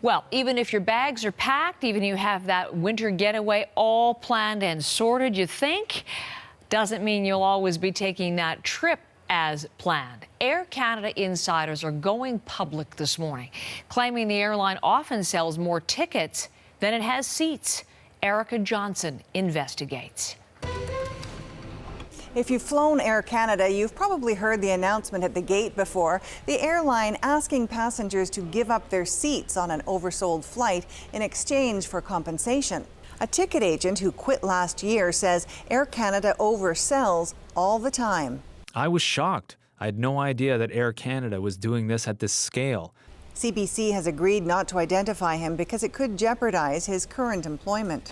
Well, even if your bags are packed, even if you have that winter getaway all planned and sorted, you think, doesn't mean you'll always be taking that trip as planned. Air Canada insiders are going public this morning, claiming the airline often sells more tickets than it has seats. Erica Johnson investigates. If you've flown Air Canada, you've probably heard the announcement at the gate before. The airline asking passengers to give up their seats on an oversold flight in exchange for compensation. A ticket agent who quit last year says Air Canada oversells all the time. I was shocked. I had no idea that Air Canada was doing this at this scale. CBC has agreed not to identify him because it could jeopardize his current employment.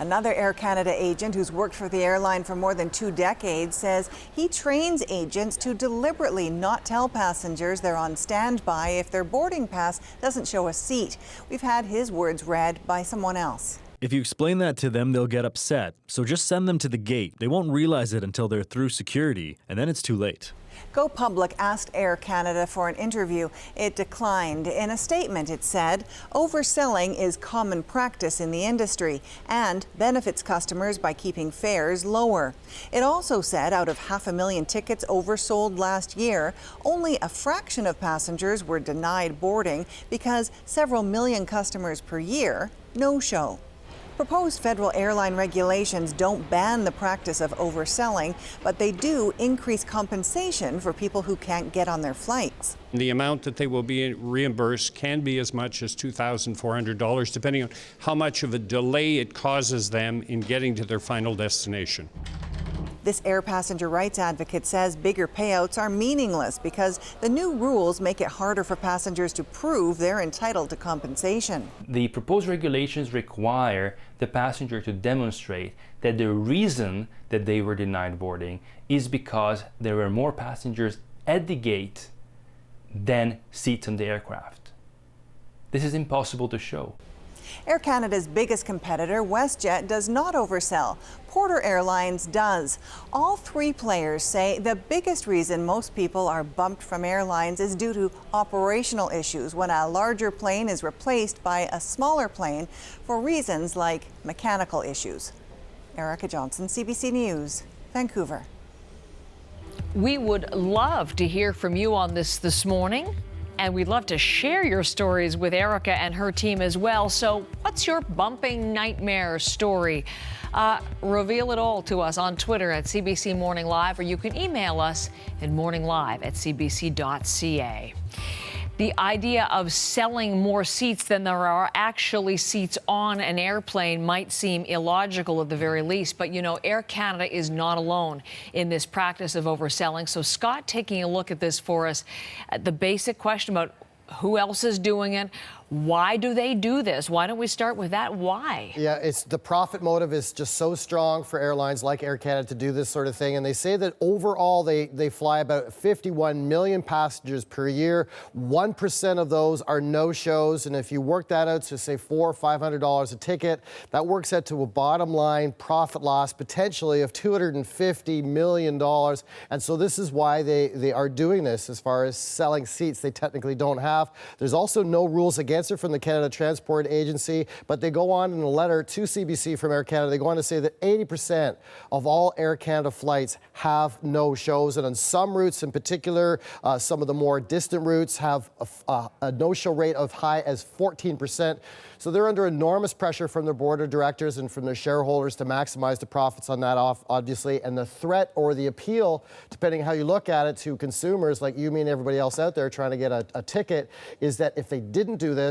Another Air Canada agent who's worked for the airline for more than 2 decades says he trains agents to deliberately not tell passengers they're on standby if their boarding pass doesn't show a seat. We've had his words read by someone else. If you explain that to them, they'll get upset. So just send them to the gate. They won't realize it until they're through security, and then it's too late. Go Public asked Air Canada for an interview. It declined. In a statement, it said, overselling is common practice in the industry and benefits customers by keeping fares lower. It also said out of 500,000 tickets oversold last year, only a fraction of passengers were denied boarding because several million customers per year no-show. Proposed federal airline regulations don't ban the practice of overselling, but they do increase compensation for people who can't get on their flights. The amount that they will be reimbursed can be as much as $2,400, depending on how much of a delay it causes them in getting to their final destination. This air passenger rights advocate says bigger payouts are meaningless because the new rules make it harder for passengers to prove they're entitled to compensation. The proposed regulations require the passenger to demonstrate that the reason that they were denied boarding is because there were more passengers at the gate than seats on the aircraft. This is impossible to show. Air Canada's biggest competitor, WestJet, does not oversell. Porter Airlines does. All 3 players say the biggest reason most people are bumped from airlines is due to operational issues when a larger plane is replaced by a smaller plane for reasons like mechanical issues. Erica Johnson, CBC News, Vancouver. We would love to hear from you on this morning. And we'd love to share your stories with Erica and her team as well. So what's your bumping nightmare story? Reveal it all to us on Twitter at CBC Morning Live, or you can email us at morninglive@cbc.ca. The idea of selling more seats than there are actually seats on an airplane might seem illogical at the very least, but you know, Air Canada is not alone in this practice of overselling. So Scott, taking a look at this for us, the basic question about who else is doing it, why do they do this? Why don't we start with that? Why? Yeah, it's the profit motive is just so strong for airlines like Air Canada to do this sort of thing. And they say that overall they fly about 51 million passengers per year. 1% of those are no-shows. And if you work that out to say $400 or $500 a ticket, that works out to a bottom line profit loss potentially of $250 million. And so this is why they are doing this as far as selling seats they technically don't have. There's also no rules against it from the Canada Transport Agency, but they go on in a letter to CBC from Air Canada. They go on to say that 80% of all Air Canada flights have no shows, and on some routes in particular, some of the more distant routes have a no-show rate of high as 14%. So they're under enormous pressure from their board of directors and from their shareholders to maximize the profits on that, obviously. And the threat or the appeal, depending how you look at it, to consumers like you, me, and everybody else out there trying to get a ticket, is that if they didn't do this,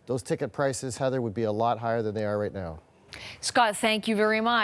those ticket prices, Heather, would be a lot higher than they are right now. Scott, thank you very much.